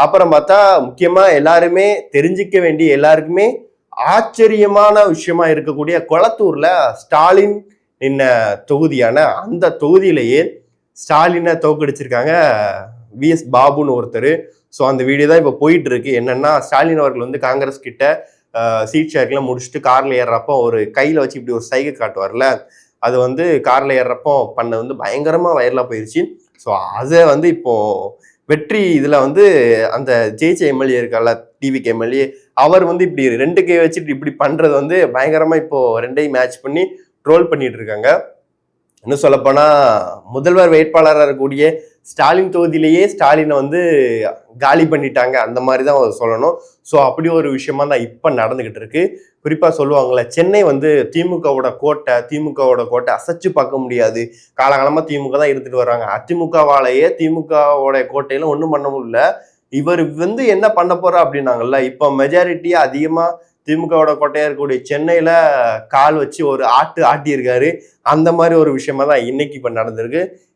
அப்புறம் பார்த்தா முக்கியமா எல்லாருமே தெரிஞ்சிக்க வேண்டிய எல்லாருக்குமே ஆச்சரியமான விஷயமா இருக்கக்கூடிய கொளத்தூர்ல ஸ்டாலின் நின்ன தொகுதியான அந்த தொகுதியிலேயே ஸ்டாலினை தோக்கடிச்சிருக்காங்க விஎஸ் பாபுன்னு ஒருத்தர். ஸோ அந்த வீடியோ தான் இப்போ போயிட்டு இருக்கு. என்னன்னா ஸ்டாலின் அவர்கள் வந்து காங்கிரஸ் கிட்ட சீட் ஷேர்லாம் முடிச்சுட்டு கார்ல ஏறுறப்போ ஒரு கையில வச்சு இப்படி ஒரு சைகை காட்டுவார்ல, அது வந்து கார்ல ஏறுறப்போ பண்ண வந்து பயங்கரமா வைரலா போயிருச்சு. ஸோ அதை வந்து இப்போ வெற்றி இதுல வந்து அந்த ஜெயிச்ச எம்எல்ஏ இருக்கால டிவிக்கு எம்எல்ஏ, அவர் வந்து இப்படி 2 கை வச்சுட்டு இப்படி பண்றது வந்து பயங்கரமா இப்போ 2ஐயும் மேட்ச் பண்ணி ட்ரோல் பண்ணிட்டு இருக்காங்க. இன்னும் சொல்லப்போனா முதல்வர் வேட்பாளராக இருக்கக்கூடிய ஸ்டாலின் தொகுதியிலேயே ஸ்டாலினை வந்து காலி பண்ணிட்டாங்க, அந்த மாதிரி தான் சொல்லணும். ஸோ அப்படி ஒரு விஷயமா தான் இப்போ நடந்துகிட்டு இருக்கு. குறிப்பாக சொல்லுவாங்கள்ல, சென்னை வந்து திமுகவோட கோட்டை அசைச்சு பார்க்க முடியாது, காலகாலமாக திமுக தான் இருந்துட்டு வர்றாங்க. அதிமுகவாலேயே திமுகவோட கோட்டையில ஒன்றும் பண்ண முடியல. இவர் வந்து என்ன பண்ண போறா அப்படின்னாங்கல்ல, இப்போ மெஜாரிட்டியா அதிகமா திமுகவோட கோட்டையா இருக்கக்கூடிய சென்னையில கால் வச்சு ஒரு ஆட்டி இருக்காரு. அந்த மாதிரி ஒரு விஷயமா தான் இன்னைக்கு இப்ப நடந்திருக்கு.